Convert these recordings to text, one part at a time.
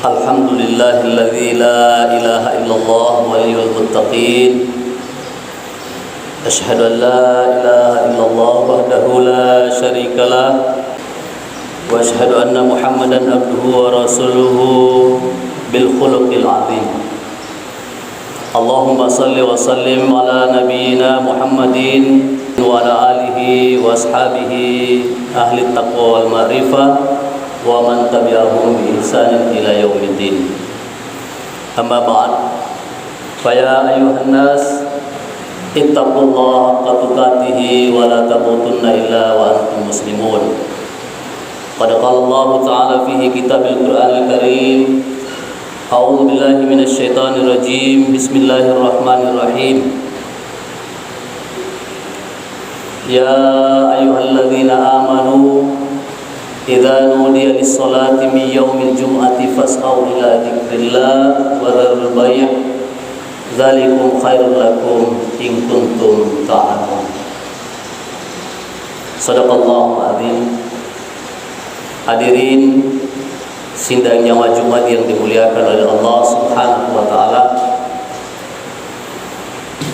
Alhamdulillahilladzi la ilaha illallah waliyul muttaqin. Asyhadu an la ilaha illallah wahdahu la syarikalah wa asyhadu anna Muhammadan abduhu wa rasuluhu bil khuluqil azim. Allahumma salli wa sallim ala nabiyyina Muhammadin wa ala alihi wa ashabihi ahli taqwa wal ma'rifah wa man tabi'ahum bi ihsanin ila yaumiddin. Amma ba'd. Fa ya ayyuhan nas ittaqullaha haqqa tuqatih wa la tamutunna illa wa antum muslimun. Qad qala Allah ta'ala fihi kitabil Qur'anil Karim. A'udzu billahi minasy syaithanir rajim. Bismillahirrahmanirrahim. Ya ayyuhalladzina amanu idza nudiya lis-salati min yaumil jum'ati fas'au ila dzikrillah wa dzarul bai' dzalikum khairul lakum in kuntum ta'lamun. Shadaqallahu azim. Hadirin sidang nyawa Jumat yang dimuliakan oleh Allah Subhanahu wa taala.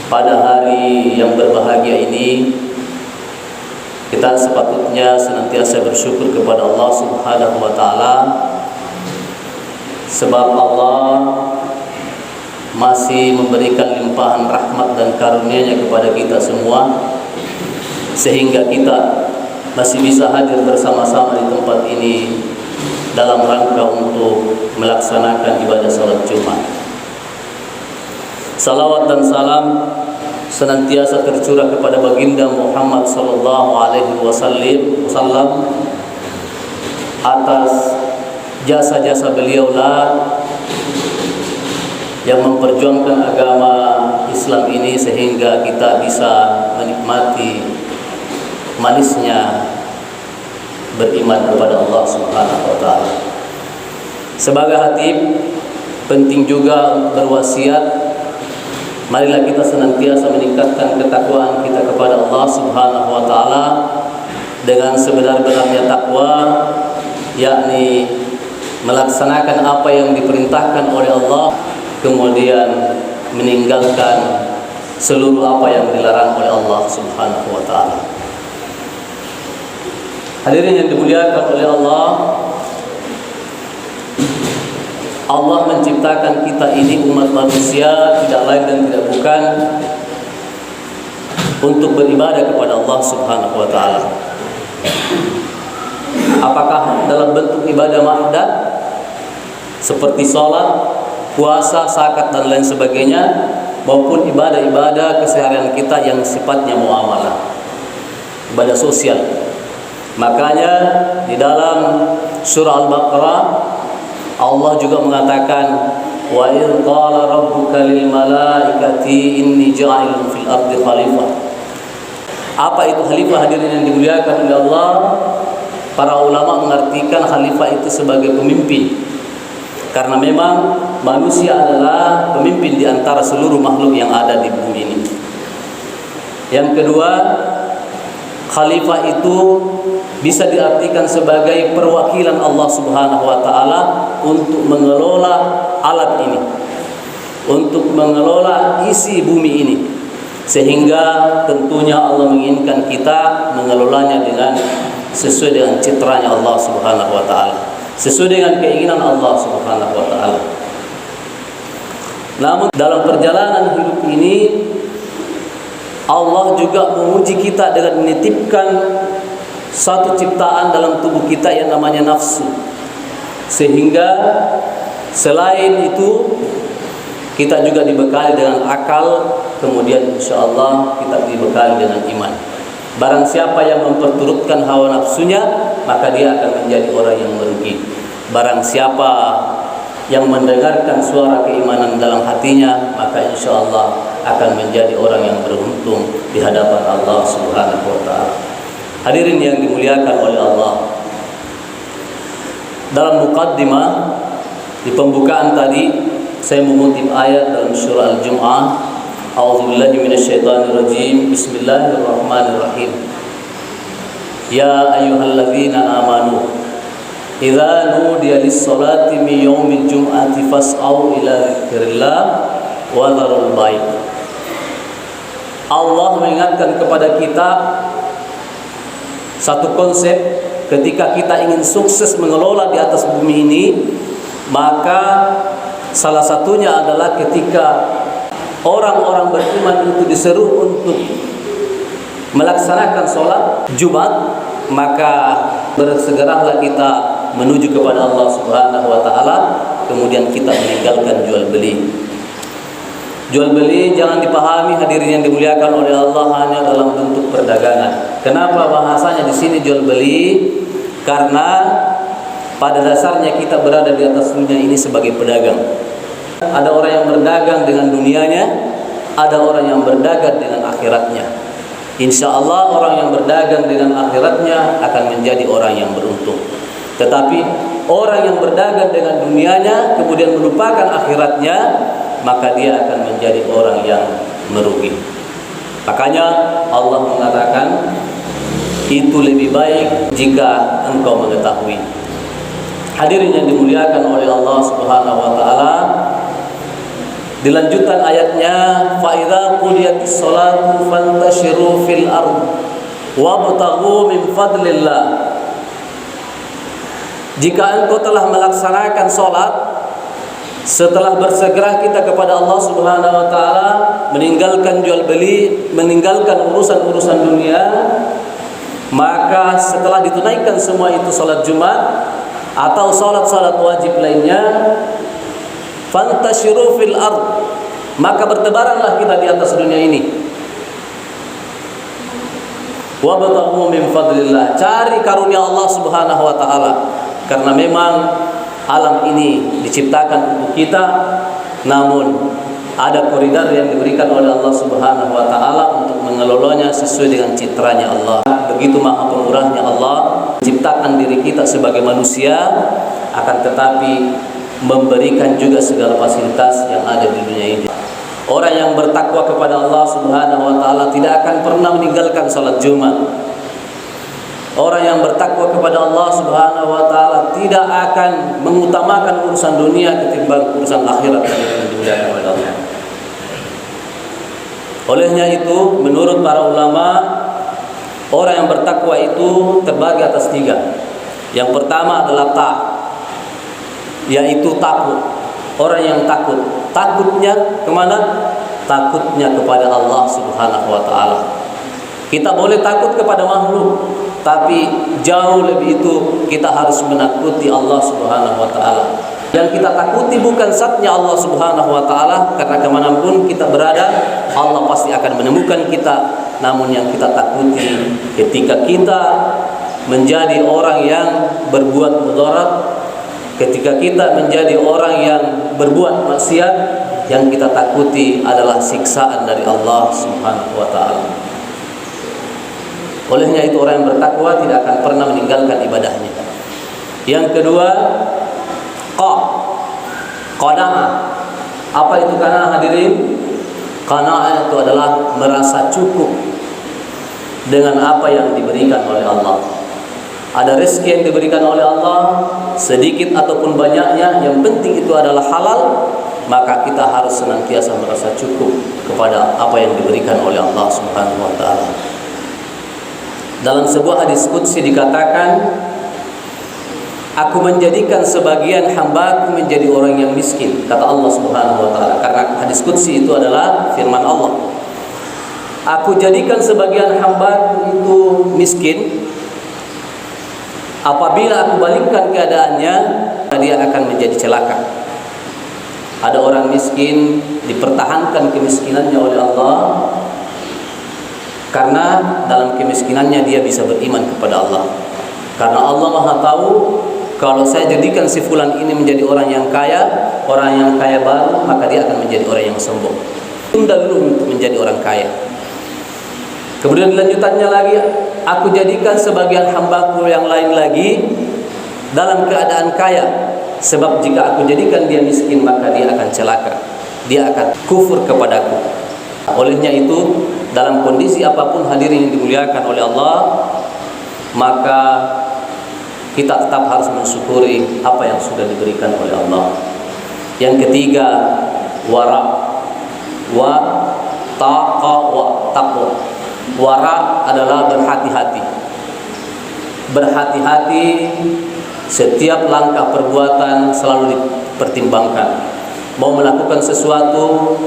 Pada hari yang berbahagia ini kita sepatutnya senantiasa bersyukur kepada Allah Subhanahu wa taala, sebab Allah masih memberikan limpahan rahmat dan karunia-Nya kepada kita semua, sehingga kita masih bisa hadir bersama-sama di tempat ini dalam rangka untuk melaksanakan ibadah salat Jumat. Salawat dan salam senantiasa tercurah kepada baginda Muhammad sallallahu alaihi wasallam atas jasa-jasa beliaulah yang memperjuangkan agama Islam ini sehingga kita bisa menikmati manisnya beriman kepada Allah Subhanahu wa taala. Sebagai khatib penting juga berwasiat, marilah kita senantiasa meningkatkan ketakwaan kita kepada Allah Subhanahu wa taala dengan sebenar-benarnya takwa, yakni melaksanakan apa yang diperintahkan oleh Allah, kemudian meninggalkan seluruh apa yang dilarang oleh Allah Subhanahu wa taala. Hadirin yang dimuliakan oleh Allah, Allah menciptakan kita ini umat manusia tidak lain dan tidak bukan untuk beribadah kepada Allah Subhanahu wa taala. Apakah dalam bentuk ibadah mahdah seperti salat, puasa, zakat dan lain sebagainya, maupun ibadah-ibadah keseharian kita yang sifatnya muamalah, ibadah sosial. Makanya di dalam surah Al-Baqarah Allah juga mengatakan, wa idz qala rabbuka lil malaikati inni ja'ilun fil ardi khalifah. Apa itu khalifah, hadirin yang dimuliakan oleh Allah? Para ulama mengartikan khalifah itu sebagai pemimpin, karena memang manusia adalah pemimpin di antara seluruh makhluk yang ada di bumi ini. Yang kedua, khalifah itu bisa diartikan sebagai perwakilan Allah Subhanahu wa taala untuk mengelola alat ini, untuk mengelola isi bumi ini, sehingga tentunya Allah menginginkan kita mengelolanya dengan sesuai dengan citranya Allah Subhanahu wa taala, sesuai dengan keinginan Allah Subhanahu wa taala. Namun dalam perjalanan hidup ini Allah juga menguji kita dengan menitipkan satu ciptaan dalam tubuh kita yang namanya nafsu, sehingga selain itu kita juga dibekali dengan akal, kemudian insyaallah kita dibekali dengan iman. Barang siapa yang memperturutkan hawa nafsunya, maka dia akan menjadi orang yang merugi. Barang siapa yang mendengarkan suara keimanan dalam hatinya, maka insyaallah akan menjadi orang yang beruntung di hadapan Allah Subhanahu wa taala. Hadirin yang dimuliakan oleh Allah, dalam muqaddimah di pembukaan tadi saya mengutip ayat dalam surah Al-Jum'ah, a'udzubillahi minasyaitonirrajim, bismillahirrahmanirrahim. Ya ayyuhalladzina amanu idza nudiya lis-salati min yaumil jum'ati fas'au ila dzikrillah wa dzarul bai'. Allah mengingatkan kepada kita satu konsep, ketika kita ingin sukses mengelola di atas bumi ini, maka salah satunya adalah ketika orang-orang beriman itu diseru untuk melaksanakan sholat Jumat, maka bersegeralah kita menuju kepada Allah Subhanahu wa taala, kemudian kita meninggalkan jual beli. Jual beli jangan dipahami hadirin yang dimuliakan oleh Allah hanya dalam bentuk perdagangan. Kenapa bahasanya di sini jual beli? Karena pada dasarnya kita berada di atas dunia ini sebagai pedagang. Ada orang yang berdagang dengan dunianya, ada orang yang berdagang dengan akhiratnya. Insya Allah orang yang berdagang dengan akhiratnya akan menjadi orang yang beruntung. Tetapi orang yang berdagang dengan dunianya kemudian melupakan akhiratnya, maka dia akan menjadi orang yang merugi. Makanya Allah mengatakan itu lebih baik jika engkau mengetahui. Hadirin yang dimuliakan oleh Allah Subhanahu wa taala, di lanjutan ayatnya, fa idza qudiyatis shalatu fantashiru fil ard wabtaghu min fadlillah. Jika engkau telah melaksanakan salat, setelah bersegera kita kepada Allah Subhanahu wa taala, meninggalkan jual beli, meninggalkan urusan-urusan dunia, maka setelah ditunaikan semua itu salat Jumat atau salat-salat wajib lainnya, fantashiru fil ard, maka bertebaranlah kita di atas dunia ini. Wabtaghu min fadlillah, cari karunia Allah Subhanahu wa taala, karena memang alam ini diciptakan untuk kita, namun ada koridor yang diberikan oleh Allah Subhanahu wa taala untuk mengelolanya sesuai dengan citranya Allah. Begitu maha pemurahnya Allah menciptakan diri kita sebagai manusia, akan tetapi memberikan juga segala fasilitas yang ada di dunia ini. Orang yang bertakwa kepada Allah Subhanahu wa taala tidak akan pernah meninggalkan salat Jumat. Orang yang bertakwa kepada Allah Subhanahu wa taala tidak akan mengutamakan urusan dunia ketimbang urusan akhirat yang dimuliakan oleh Allah. Olehnya itu, menurut para ulama, orang yang bertakwa itu terbagi atas 3. Yang pertama adalah yaitu takut. Orang yang takutnya kemana? Takutnya kepada Allah Subhanahu wa taala. Kita boleh takut kepada makhluk, tapi jauh lebih itu kita harus menakuti Allah Subhanahu wa taala. Yang kita takuti bukan zatnya Allah Subhanahu wa taala, karena kemanapun kita berada, Allah pasti akan menemukan kita. Namun yang kita takuti ketika kita menjadi orang yang berbuat mudarat, ketika kita menjadi orang yang berbuat maksiat, yang kita takuti adalah siksaan dari Allah Subhanahu wa taala. Olehnya itu orang yang bertakwa tidak akan pernah meninggalkan ibadahnya. Yang kedua, qanaah. Apa itu qanaah, hadirin? Qanaah itu adalah merasa cukup dengan apa yang diberikan oleh Allah. Ada rezeki yang diberikan oleh Allah, sedikit ataupun banyaknya, yang penting itu adalah halal, maka kita harus senantiasa merasa cukup kepada apa yang diberikan oleh Allah Subhanahu wa taala. Dalam sebuah hadis qudsi dikatakan, aku menjadikan sebagian hambaku menjadi orang yang miskin, kata Allah Subhanahu wa taala. Karena hadis qudsi itu adalah firman Allah. Aku jadikan sebagian hambaku itu miskin, apabila aku balikkan keadaannya, dia akan menjadi celaka. Ada orang miskin dipertahankan kemiskinannya oleh Allah, karena dalam kemiskinannya dia bisa beriman kepada Allah. Karena Allah Maha tahu, kalau saya jadikan si fulan ini menjadi orang yang kaya baru, maka dia akan menjadi orang yang sombong. Tunda dulu untuk menjadi orang kaya. Kemudian lanjutannya lagi, aku jadikan sebagian hambaku yang lain lagi dalam keadaan kaya, sebab jika aku jadikan dia miskin, maka dia akan celaka, dia akan kufur kepadaku. Olehnya itu, dalam kondisi apapun hadirin yang dimuliakan oleh Allah, maka kita tetap harus mensyukuri apa yang sudah diberikan oleh Allah. Yang ketiga, wara, taqwa. Wara adalah berhati-hati. Berhati-hati, setiap langkah perbuatan selalu dipertimbangkan. Mau melakukan sesuatu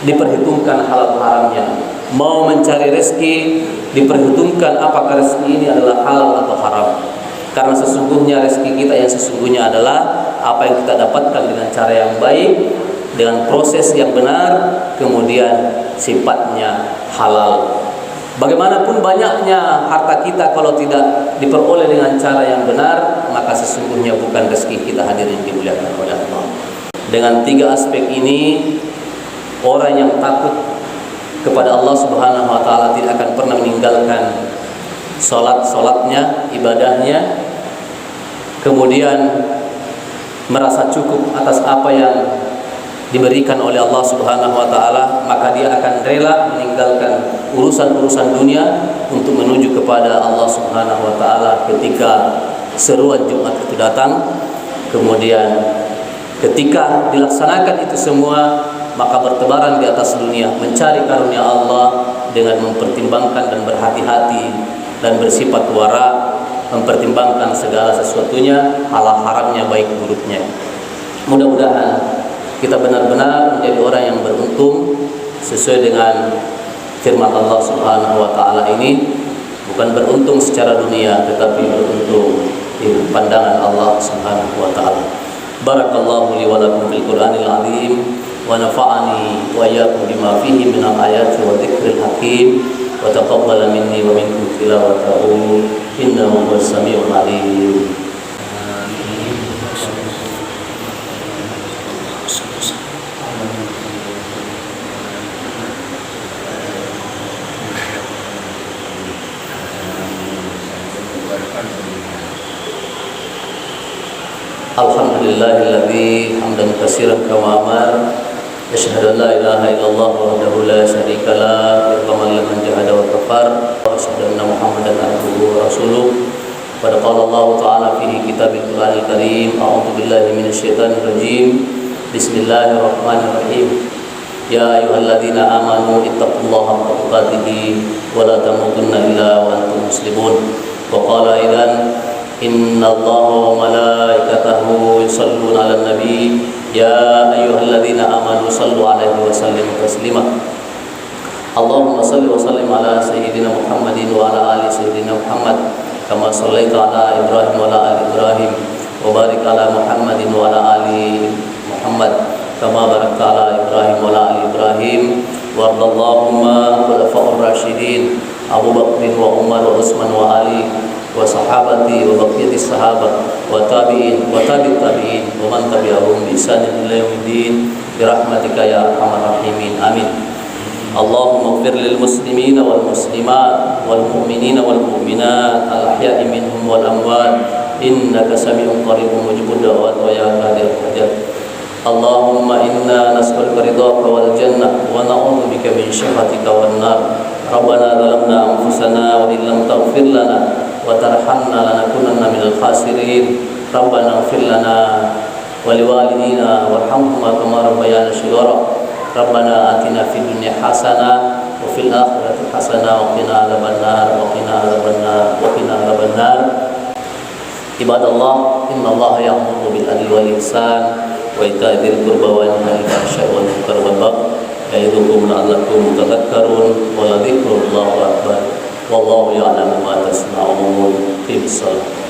diperhitungkan halal haramnya. Mau mencari rezeki diperhitungkan apakah rezeki ini adalah halal atau haram. Karena sesungguhnya rezeki kita yang sesungguhnya adalah apa yang kita dapatkan dengan cara yang baik, dengan proses yang benar, kemudian sifatnya halal. Bagaimanapun banyaknya harta kita, kalau tidak diperoleh dengan cara yang benar, maka sesungguhnya bukan rezeki kita hadirin dimuliakan oleh Allah. Dengan tiga aspek ini, orang yang takut kepada Allah Subhanahu wa taala tidak akan pernah meninggalkan salatnya, ibadahnya, kemudian merasa cukup atas apa yang diberikan oleh Allah Subhanahu wa taala, maka dia akan rela meninggalkan urusan-urusan dunia untuk menuju kepada Allah Subhanahu wa taala ketika seruan Jumat itu datang. Kemudian ketika dilaksanakan itu semua, maka bertebaran di atas dunia mencari karunia Allah dengan mempertimbangkan dan berhati-hati dan bersifat wara, mempertimbangkan segala sesuatunya, halal haramnya, baik buruknya. Mudah-mudahan kita benar-benar menjadi orang yang beruntung sesuai dengan firman Allah Subhanahu wa taala ini, bukan beruntung secara dunia tetapi beruntung di pandangan Allah Subhanahu wa taala. Barakallahu li wa lakum fil Qur'anil azim wa nafa'ani wa iyyakum bima fihi minal ayati wa dzikril hakim wa taqabbala minni wa minkum tilawatahu innahu huwas samiul alim. Alhamdulillahilladzi hamdan katsiran kama amar, asyhadu an la ilaha illallah wahdahu la syarika lah, wa man jahada wa kafar, wa asyhadu anna Muhammadan abduhu wa rasuluh. Wa qala Allah ta'ala fi kitabil Qur'anil karim, a'udzu billahi minasyaitonir rajim. Bismillahirrahmanirrahim. Ya ayyuhalladzina amanu ittaqullaha haqqa tuqatih wa la tamutunna illa wa antum muslimun. Wa qala aidan innallaha wa malaikatahu yusholluna 'alan nabi ya ayyuhalladzina amanu shallu 'alaihi wa sallimu taslima. Allahumma shalli wa sallim ala sayyidina Muhammadin wa ala ali sayyidina Muhammad kama shallaita ala Ibrahim wa ala ali Ibrahim wa barik ala Muhammadin wa ala ali Muhammad kama barakta ala Ibrahim wa ala ali Ibrahim wa radallahumma khulafa'ur rasyidin Abu Bakr wa Umar wa Utsman wa Ali wa sahabati wa baqiyatis sahabat wa tabi'in wa tabi'in wa man tabi'ahum bi ihsanin ila yaumiddin bi rahmatika ya arhamar rahimin. Amin. Allahumma ighfir lil muslimina wal muslimat wal mu'minina wal mu'minat al ahya'i minhum wal amwat innaka sami'un qaribun mujibud da'wat wa ya qadir hajat. Allahumma inna nas'aluka ridhaka wal jannah wa na'udzu bika min syakhatika wan nar. Rabbana zalamna anfusana wa illam taghfir lana wa tarhamna lanakunanna minal khasirin. Rabbana ighfir lana wa liwalidina warhamhuma kama rabbayana shighara. Rabbana atina fid dunya hasanah wa fil akhirati hasanah wa qina adzabannar wa qina adzabannar wa qina adzabannar. Ibadallah, innallaha ya'muru bil adli wal ihsan wa ita'i dzil qurba wa yanha 'anil fahsya'i wal munkari wal baghi ya'idukum la'allakum tadhakkarun wa la dzikrullahi akbar wallahu ya'lamu ma tasna'un. Fi shalah.